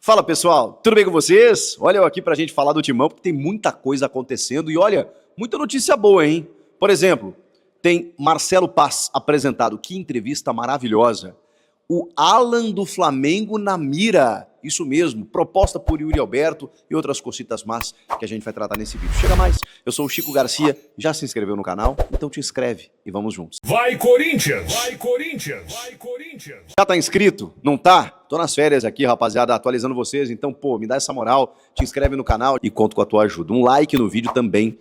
Fala pessoal, tudo bem com vocês? Olha eu aqui pra gente falar do Timão, porque tem muita coisa acontecendo e olha, muita notícia boa, hein? Por exemplo, tem Marcelo Paz apresentado, que entrevista maravilhosa. O Alan do Flamengo na mira, isso mesmo, proposta por Yuri Alberto e outras cositas más que a gente vai tratar nesse vídeo. Chega mais, eu sou o Chico Garcia, já se inscreveu no canal? Então te inscreve e vamos juntos. Vai Corinthians! Vai Corinthians! Vai Corinthians! Já tá inscrito? Não tá? Tô nas férias aqui, rapaziada, atualizando vocês, então, me dá essa moral, te inscreve no canal e conto com a tua ajuda. Um like no vídeo também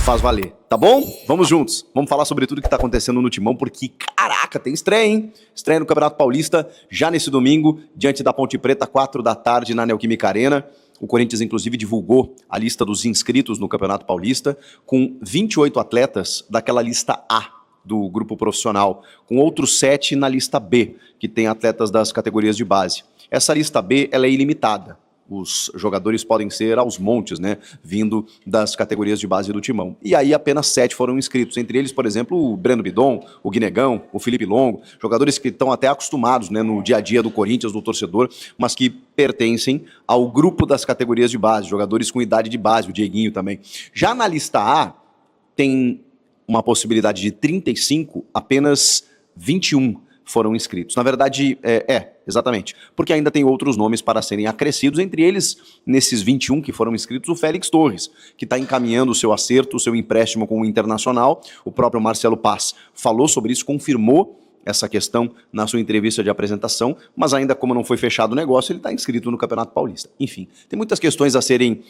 faz valer, tá bom? Vamos juntos, vamos falar sobre tudo que tá acontecendo no Timão, porque, caraca, tem estreia, hein? Estreia no Campeonato Paulista, já nesse domingo, diante da Ponte Preta, 4 da tarde, na Neoquímica Arena. O Corinthians, inclusive, divulgou a lista dos inscritos no Campeonato Paulista, com 28 atletas daquela lista A do grupo profissional, com outros 7 na lista B, que tem atletas das categorias de base. Essa lista B, ela é ilimitada. Os jogadores podem ser aos montes, né, vindo das categorias de base do Timão. E aí apenas 7 foram inscritos, entre eles, por exemplo, o Breno Bidon, o Guinegão, o Felipe Longo, jogadores que estão até acostumados, né, no dia a dia do Corinthians, do torcedor, mas que pertencem ao grupo das categorias de base, jogadores com idade de base, o Dieguinho também. Já na lista A, tem uma possibilidade de 35, apenas 21 foram inscritos. Na verdade, exatamente, porque ainda tem outros nomes para serem acrescidos, entre eles, nesses 21 que foram inscritos, o Félix Torres, que está encaminhando o seu acerto, o seu empréstimo com o Internacional. O próprio Marcelo Paz falou sobre isso, confirmou essa questão na sua entrevista de apresentação, mas ainda como não foi fechado o negócio, ele está inscrito no Campeonato Paulista. Enfim, tem muitas questões a serem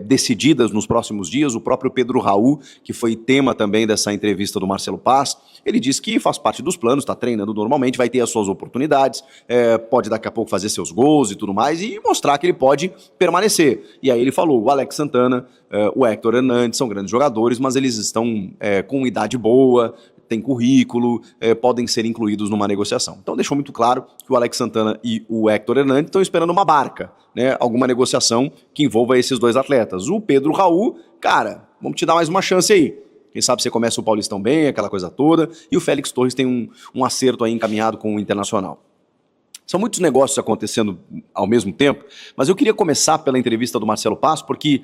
decididas nos próximos dias. O próprio Pedro Raul, que foi tema também dessa entrevista do Marcelo Paz, ele disse que faz parte dos planos, está treinando normalmente, vai ter as suas oportunidades, pode daqui a pouco fazer seus gols e tudo mais, e mostrar que ele pode permanecer. E aí ele falou, o Alex Santana, o Héctor Hernandes são grandes jogadores, mas eles estão com idade boa, tem currículo, podem ser incluídos numa negociação. Então deixou muito claro que o Alex Santana e o Héctor Hernandes estão esperando uma barca, né, alguma negociação que envolva esses dois atletas. O Pedro Raul, cara, vamos te dar mais uma chance aí. Quem sabe você começa o Paulistão bem, aquela coisa toda, e o Félix Torres tem um acerto aí encaminhado com o Internacional. São muitos negócios acontecendo ao mesmo tempo, mas eu queria começar pela entrevista do Marcelo Paz, porque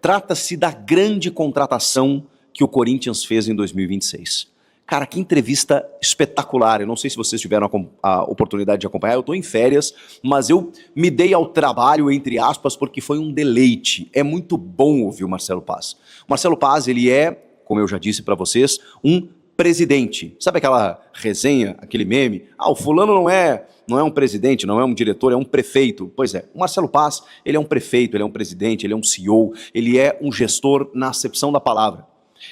trata-se da grande contratação que o Corinthians fez em 2026. Cara, que entrevista espetacular. Eu não sei se vocês tiveram a oportunidade de acompanhar, eu estou em férias, mas eu me dei ao trabalho, entre aspas, porque foi um deleite. É muito bom ouvir o Marcelo Paz. O Marcelo Paz, ele é, como eu já disse para vocês, um presidente. Sabe aquela resenha, aquele meme? Ah, o fulano não é um presidente, não é um diretor, é um prefeito. Pois é, o Marcelo Paz, ele é um prefeito, ele é um presidente, ele é um CEO, ele é um gestor na acepção da palavra.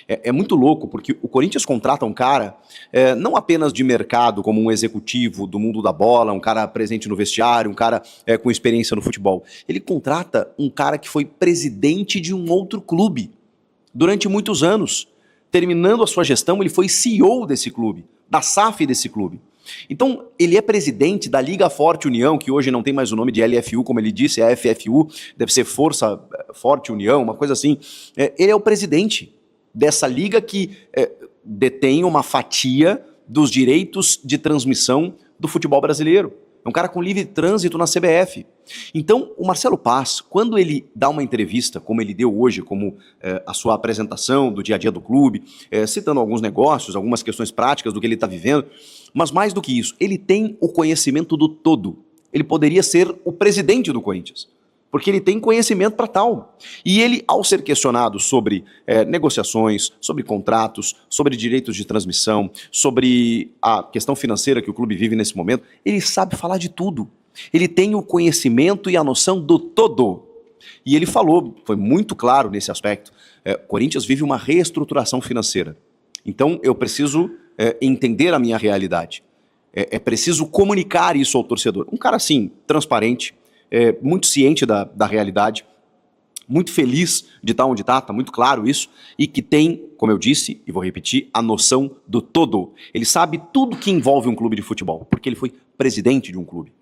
É muito louco, porque o Corinthians contrata um cara não apenas de mercado, como um executivo do mundo da bola, um cara presente no vestiário, um cara com experiência no futebol. Ele contrata um cara que foi presidente de um outro clube durante muitos anos. Terminando a sua gestão, ele foi CEO desse clube, da SAF desse clube. Então, ele é presidente da Liga Forte União, que hoje não tem mais o nome de LFU, como ele disse, é a FFU, deve ser Força Forte União, uma coisa assim. Ele é o presidente dessa liga que detém uma fatia dos direitos de transmissão do futebol brasileiro. É um cara com livre trânsito na CBF. Então, o Marcelo Paz, quando ele dá uma entrevista, como ele deu hoje, como a sua apresentação do dia a dia do clube, citando alguns negócios, algumas questões práticas do que ele está vivendo, mas mais do que isso, ele tem o conhecimento do todo. Ele poderia ser o presidente do Corinthians, porque ele tem conhecimento para tal. E ele, ao ser questionado sobre negociações, sobre contratos, sobre direitos de transmissão, sobre a questão financeira que o clube vive nesse momento, ele sabe falar de tudo. Ele tem o conhecimento e a noção do todo. E ele falou, foi muito claro nesse aspecto, o Corinthians vive uma reestruturação financeira. Então eu preciso entender a minha realidade. É preciso comunicar isso ao torcedor. Um cara assim, transparente, muito ciente da realidade, muito feliz de estar onde está muito claro isso, e que tem, como eu disse, e vou repetir, a noção do todo. Ele sabe tudo que envolve um clube de futebol, porque ele foi presidente de um clube.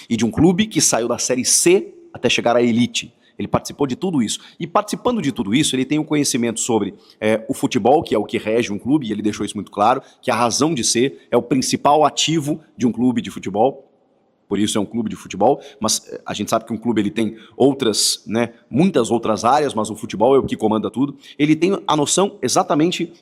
E de um clube que saiu da Série C até chegar à elite. Ele participou de tudo isso. E participando de tudo isso, ele tem um conhecimento sobre o futebol, que é o que rege um clube, e ele deixou isso muito claro, que a razão de ser é o principal ativo de um clube de futebol. por isso é um clube de futebol, mas a gente sabe que um clube ele tem outras, né, muitas outras áreas, mas o futebol é o que comanda tudo. Ele tem a noção exatamente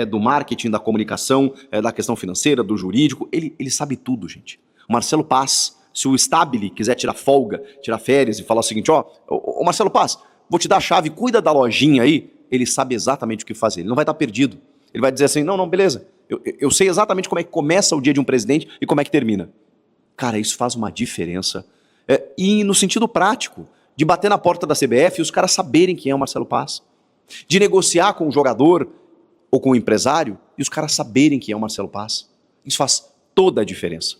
do marketing, da comunicação, da questão financeira, do jurídico, ele sabe tudo, gente. O Marcelo Paz, se o Stabile quiser tirar folga, tirar férias e falar o seguinte, ô Marcelo Paz, vou te dar a chave, cuida da lojinha aí, ele sabe exatamente o que fazer, ele não vai estar perdido. Ele vai dizer assim, não, beleza, eu sei exatamente como é que começa o dia de um presidente e como é que termina. Cara, isso faz uma diferença. E no sentido prático, de bater na porta da CBF e os caras saberem quem é o Marcelo Paz. De negociar com o jogador ou com o empresário e os caras saberem quem é o Marcelo Paz. Isso faz toda a diferença.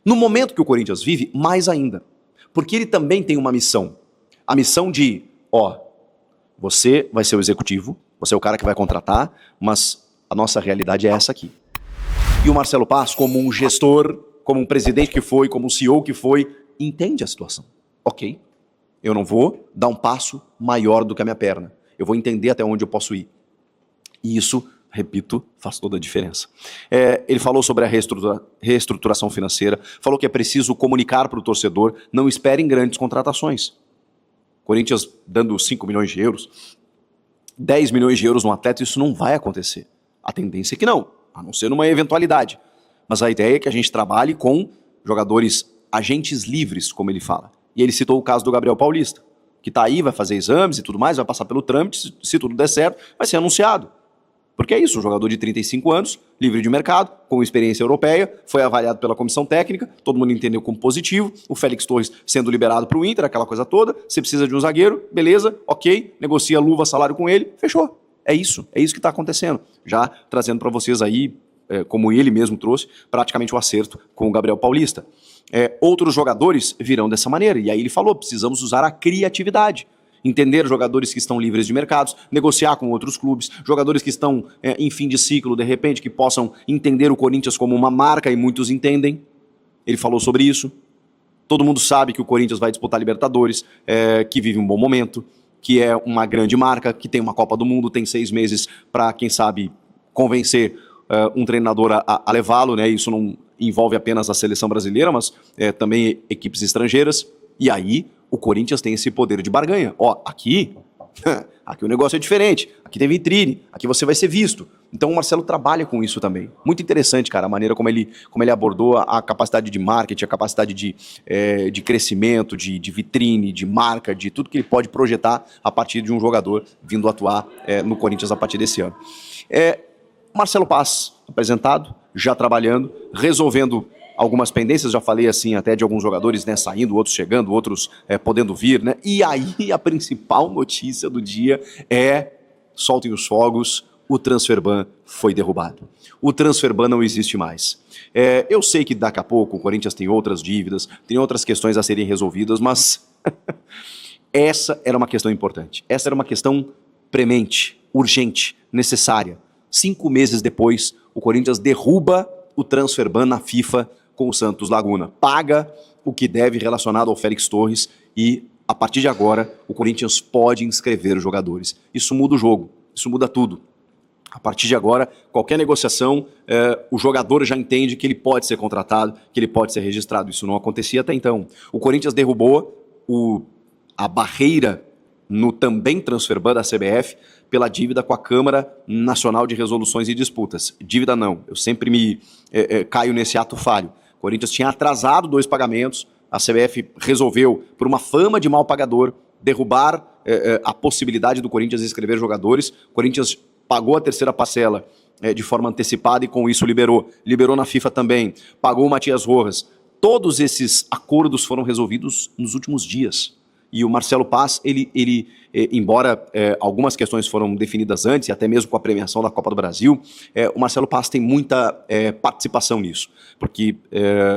No momento que o Corinthians vive, mais ainda. Porque ele também tem uma missão. A missão de, você vai ser o executivo, você é o cara que vai contratar, mas a nossa realidade é essa aqui. E o Marcelo Paz, como um gestor, como um presidente que foi, como um CEO que foi, entende a situação. Ok, eu não vou dar um passo maior do que a minha perna. Eu vou entender até onde eu posso ir. E isso, repito, faz toda a diferença. Ele falou sobre a reestruturação financeira, falou que é preciso comunicar para o torcedor, não esperem grandes contratações. Corinthians dando 5 milhões de euros, 10 milhões de euros no atleta, isso não vai acontecer. A tendência é que não, a não ser numa eventualidade. Mas a ideia é que a gente trabalhe com jogadores agentes livres, como ele fala. E ele citou o caso do Gabriel Paulista, que está aí, vai fazer exames e tudo mais, vai passar pelo trâmite, se tudo der certo, vai ser anunciado. Porque é isso, um jogador de 35 anos, livre de mercado, com experiência europeia, foi avaliado pela comissão técnica, todo mundo entendeu como positivo, o Félix Torres sendo liberado para o Inter, aquela coisa toda, você precisa de um zagueiro, beleza, ok, negocia luva, salário com ele, fechou. É isso que está acontecendo. Já trazendo para vocês aí, como ele mesmo trouxe, praticamente o acerto com o Gabriel Paulista. Outros jogadores virão dessa maneira, e aí ele falou, precisamos usar a criatividade. Entender jogadores que estão livres de mercados, negociar com outros clubes, jogadores que estão em fim de ciclo, de repente, que possam entender o Corinthians como uma marca, e muitos entendem. Ele falou sobre isso. Todo mundo sabe que o Corinthians vai disputar Libertadores, que vive um bom momento, que é uma grande marca, que tem uma Copa do Mundo, tem 6 meses para, quem sabe, convencer um treinador a levá-lo, né? Isso não envolve apenas a seleção brasileira, mas também equipes estrangeiras. E aí o Corinthians tem esse poder de barganha. Aqui o negócio é diferente, aqui tem vitrine, aqui você vai ser visto. Então o Marcelo trabalha com isso também. Muito interessante, cara, a maneira como ele abordou a capacidade de marketing, a capacidade de crescimento, de vitrine, de marca, de tudo que ele pode projetar a partir de um jogador vindo atuar no Corinthians a partir desse ano. Marcelo Paz, apresentado, já trabalhando, resolvendo algumas pendências, já falei assim até de alguns jogadores, né, saindo, outros chegando, outros podendo vir, né? E aí a principal notícia do dia soltem os fogos, o Transferban foi derrubado. O Transferban não existe mais. Eu sei que daqui a pouco o Corinthians tem outras dívidas, tem outras questões a serem resolvidas, mas essa era uma questão importante. Essa era uma questão premente, urgente, necessária. 5 meses depois, o Corinthians derruba o Transferban na FIFA com o Santos Laguna. Paga o que deve relacionado ao Félix Torres e, a partir de agora, o Corinthians pode inscrever os jogadores. Isso muda o jogo, isso muda tudo. A partir de agora, qualquer negociação, o jogador já entende que ele pode ser contratado, que ele pode ser registrado. Isso não acontecia até então. O Corinthians derrubou a barreira no também Transferban da CBF pela dívida com a Câmara Nacional de Resoluções e Disputas. Dívida não, eu sempre caio nesse ato falho. O Corinthians tinha atrasado 2 pagamentos, a CBF resolveu, por uma fama de mal pagador, derrubar a possibilidade do Corinthians inscrever jogadores. O Corinthians pagou a 3ª parcela de forma antecipada e com isso liberou na FIFA também, pagou o Matias Rojas. Todos esses acordos foram resolvidos nos últimos dias. E o Marcelo Paz, embora algumas questões foram definidas antes, e até mesmo com a premiação da Copa do Brasil, o Marcelo Paz tem muita participação nisso. Porque,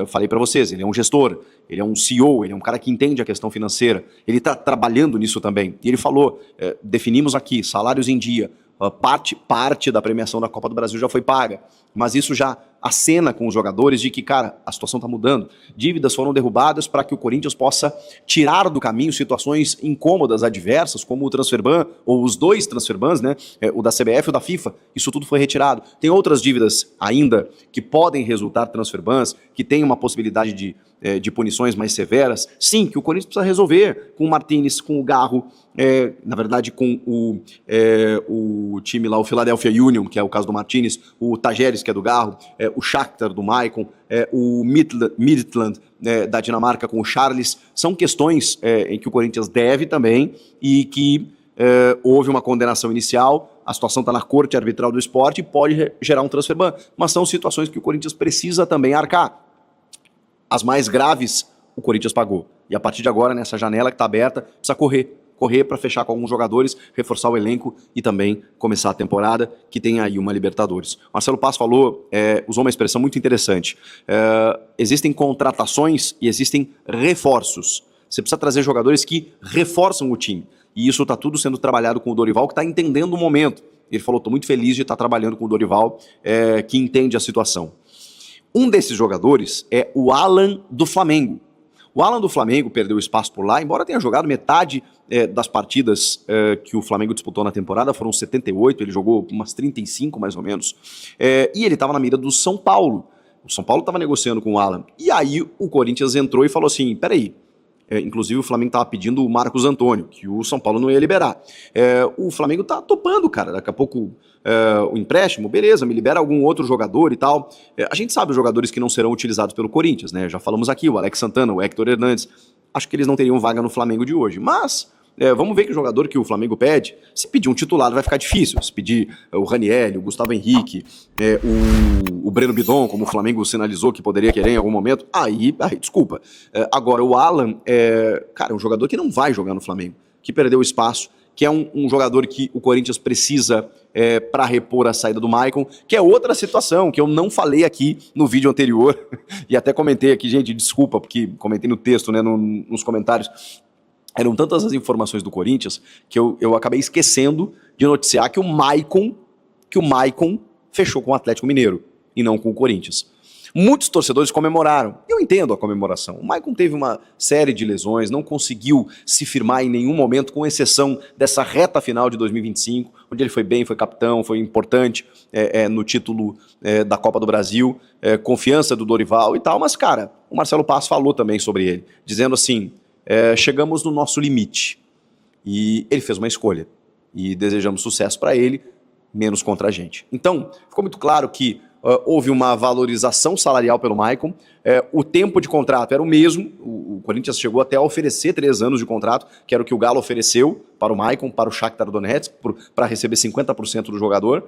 falei para vocês, ele é um gestor, ele é um CEO, ele é um cara que entende a questão financeira, ele está trabalhando nisso também. E ele falou, definimos aqui, salários em dia, parte da premiação da Copa do Brasil já foi paga, mas isso já acena com os jogadores de que, cara, a situação está mudando. Dívidas foram derrubadas para que o Corinthians possa tirar do caminho situações incômodas, adversas, como o transferban, ou os dois transferbans, né? O da CBF e o da FIFA. Isso tudo foi retirado. Tem outras dívidas ainda que podem resultar transferbans, que tem uma possibilidade de punições mais severas. Sim, que o Corinthians precisa resolver com o Martínez, com o Garro, na verdade com o time lá, o Philadelphia Union, que é o caso do Martínez, o Tajeres, que é do Garro, o Shakhtar do Maicon, o Midtjylland da Dinamarca com o Charles. São questões em que o Corinthians deve também e que houve uma condenação inicial, a situação está na corte arbitral do esporte e pode gerar um transferban, mas são situações que o Corinthians precisa também arcar. As mais graves, o Corinthians pagou. E a partir de agora, nessa janela que está aberta, precisa correr para fechar com alguns jogadores, reforçar o elenco e também começar a temporada, que tem aí uma Libertadores. Marcelo Paz falou, usou uma expressão muito interessante. Existem contratações e existem reforços. Você precisa trazer jogadores que reforçam o time. E isso está tudo sendo trabalhado com o Dorival, que está entendendo o momento. Ele falou, estou muito feliz de estar trabalhando com o Dorival, que entende a situação. Um desses jogadores é o Alan do Flamengo. O Alan do Flamengo perdeu espaço por lá, embora tenha jogado metade das partidas que o Flamengo disputou na temporada, foram 78, ele jogou umas 35 mais ou menos, e ele estava na mira do São Paulo. O São Paulo estava negociando com o Alan, e aí o Corinthians entrou e falou assim, peraí, inclusive o Flamengo estava pedindo o Marcos Antônio, que o São Paulo não ia liberar. O Flamengo tá topando, cara, daqui a pouco o empréstimo, beleza, me libera algum outro jogador e tal. A gente sabe os jogadores que não serão utilizados pelo Corinthians, né? Já falamos aqui, o Alex Santana, o Héctor Hernandes. Acho que eles não teriam vaga no Flamengo de hoje, mas vamos ver que o jogador que o Flamengo pede, se pedir um titular vai ficar difícil. Se pedir o Ranieri, o Gustavo Henrique, o Breno Bidon, como o Flamengo sinalizou que poderia querer em algum momento, aí desculpa. Agora, o Alan, cara, é um jogador que não vai jogar no Flamengo, que perdeu espaço, que é um jogador que o Corinthians precisa para repor a saída do Maicon, que é outra situação que eu não falei aqui no vídeo anterior, e até comentei aqui, gente, desculpa, porque comentei no texto, né, nos comentários. Eram tantas as informações do Corinthians que eu acabei esquecendo de noticiar que o Maicon fechou com o Atlético Mineiro e não com o Corinthians. Muitos torcedores comemoraram. Eu entendo a comemoração. O Maicon teve uma série de lesões, não conseguiu se firmar em nenhum momento, com exceção dessa reta final de 2025, onde ele foi bem, foi capitão, foi importante no título da Copa do Brasil, confiança do Dorival e tal. Mas, cara, o Marcelo Paz falou também sobre ele, dizendo assim, chegamos no nosso limite. E ele fez uma escolha. E desejamos sucesso para ele, menos contra a gente. Então, ficou muito claro que houve uma valorização salarial pelo Maicon, o tempo de contrato era o mesmo, o Corinthians chegou até a oferecer 3 anos de contrato, que era o que o Galo ofereceu para o Maicon, para o Shakhtar Donetsk, para receber 50% do jogador,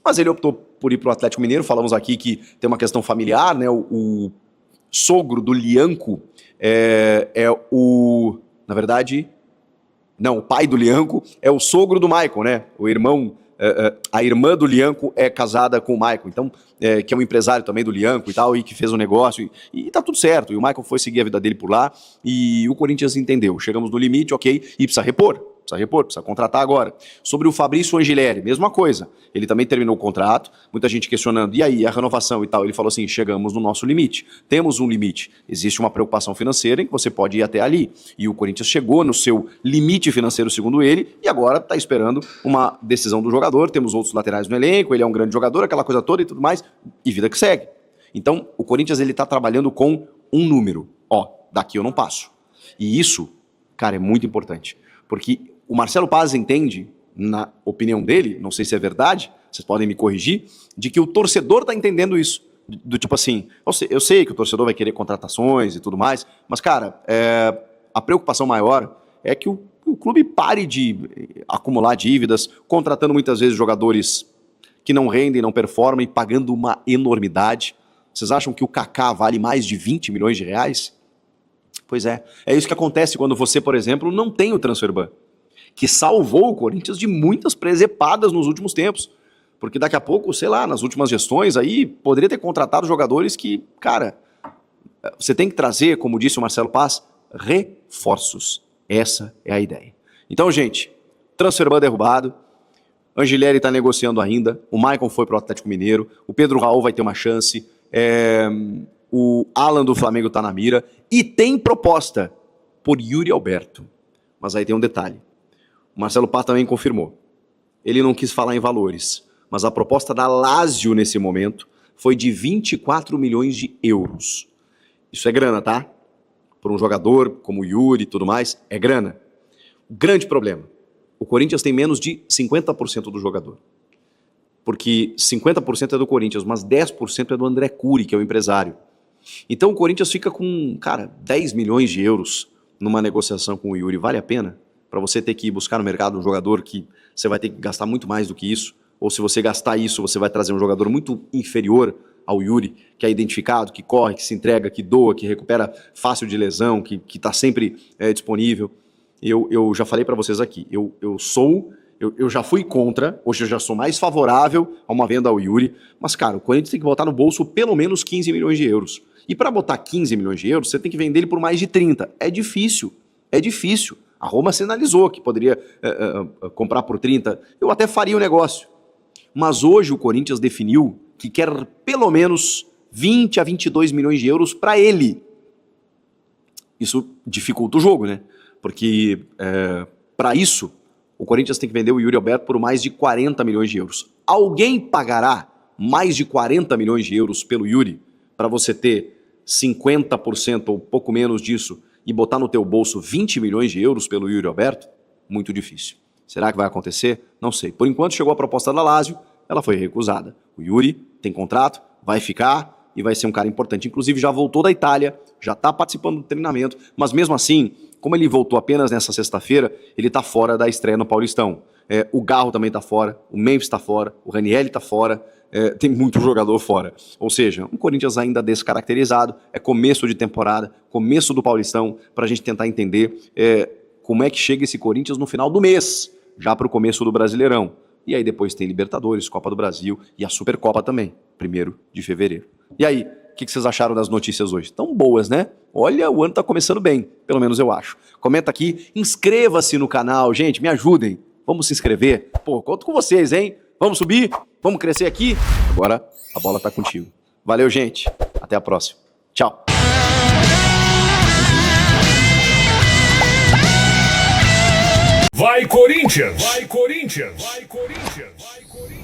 mas ele optou por ir para o Atlético Mineiro. Falamos aqui que tem uma questão familiar, né? O sogro do Lianco na verdade, não, o pai do Lianco é o sogro do Maicon, né? O irmão... a irmã do Lianco é casada com o Maicon, então, que é um empresário também do Lianco e tal, e que fez um negócio, e tá tudo certo, e o Maicon foi seguir a vida dele por lá, e o Corinthians entendeu, chegamos no limite, ok, e precisa repor, precisa contratar agora. Sobre o Fabrício Angileri, mesma coisa, ele também terminou o contrato, muita gente questionando, e aí, a renovação e tal, ele falou assim, chegamos no nosso limite, temos um limite, existe uma preocupação financeira em que você pode ir até ali, e o Corinthians chegou no seu limite financeiro, segundo ele, e agora está esperando uma decisão do jogador, temos outros laterais no elenco, ele é um grande jogador, aquela coisa toda e tudo mais, e vida que segue. Então, o Corinthians, ele está trabalhando com um número, daqui eu não passo, e isso, cara, é muito importante, porque o Marcelo Paz entende, na opinião dele, não sei se é verdade, vocês podem me corrigir, de que o torcedor está entendendo isso. Do tipo assim, eu sei que o torcedor vai querer contratações e tudo mais, mas, cara, a preocupação maior é que o clube pare de acumular dívidas, contratando muitas vezes jogadores que não rendem, não performam e pagando uma enormidade. Vocês acham que o Kaká vale mais de 20 milhões de reais? Pois é isso que acontece quando você, por exemplo, não tem o transferban, que salvou o Corinthians de muitas presepadas nos últimos tempos. Porque daqui a pouco, sei lá, nas últimas gestões aí, poderia ter contratado jogadores que, cara, você tem que trazer, como disse o Marcelo Paz, reforços. Essa é a ideia. Então, gente, transferban derrubado, Angileri está negociando ainda, o Maicon foi para o Atlético Mineiro, o Pedro Raul vai ter uma chance, O Alan do Flamengo tá na mira e tem proposta por Yuri Alberto. Mas aí tem um detalhe. O Marcelo Paz também confirmou. Ele não quis falar em valores, mas a proposta da Lazio nesse momento foi de 24 milhões de euros. Isso é grana, tá? Por um jogador como o Yuri e tudo mais, é grana. O grande problema, o Corinthians tem menos de 50% do jogador. Porque 50% é do Corinthians, mas 10% é do André Curi, que é o empresário. Então o Corinthians fica com, 10 milhões de euros numa negociação com o Yuri. Vale a pena? Para você ter que ir buscar no mercado um jogador que você vai ter que gastar muito mais do que isso, ou se você gastar isso, você vai trazer um jogador muito inferior ao Yuri, que é identificado, que corre, que se entrega, que doa, que recupera fácil de lesão, que está sempre disponível. Eu já falei para vocês aqui, eu já fui contra, hoje eu já sou mais favorável a uma venda ao Yuri, mas, cara, o Corinthians tem que botar no bolso pelo menos 15 milhões de euros. E para botar 15 milhões de euros, você tem que vender ele por mais de 30. É difícil. A Roma sinalizou que poderia comprar por 30. Eu até faria o negócio. Mas hoje o Corinthians definiu que quer pelo menos 20 a 22 milhões de euros para ele. Isso dificulta o jogo, né? Porque para isso, o Corinthians tem que vender o Yuri Alberto por mais de 40 milhões de euros. Alguém pagará mais de 40 milhões de euros pelo Yuri para você ter 50% ou pouco menos disso e botar no teu bolso 20 milhões de euros pelo Yuri Alberto? Muito difícil. Será que vai acontecer? Não sei. Por enquanto chegou a proposta da Lazio, ela foi recusada. O Yuri tem contrato, vai ficar e vai ser um cara importante. Inclusive já voltou da Itália, já está participando do treinamento, mas mesmo assim, como ele voltou apenas nessa sexta-feira, ele está fora da estreia no Paulistão. O Garro também está fora, o Memphis está fora, o Ranieri está fora, tem muito jogador fora. Ou seja, um Corinthians ainda descaracterizado, é começo de temporada, começo do Paulistão, para a gente tentar entender como é que chega esse Corinthians no final do mês, já para o começo do Brasileirão. E aí depois tem Libertadores, Copa do Brasil e a Supercopa também, 1º de fevereiro. E aí, o que vocês acharam das notícias hoje? Tão boas, né? Olha, o ano tá começando bem, pelo menos eu acho. Comenta aqui, inscreva-se no canal, gente, me ajudem. Vamos se inscrever? Pô, conto com vocês, hein? Vamos subir? Vamos crescer aqui? Agora a bola tá contigo. Valeu, gente. Até a próxima. Tchau. Vai Corinthians! Vai Corinthians! Vai Corinthians! Vai Corinthians!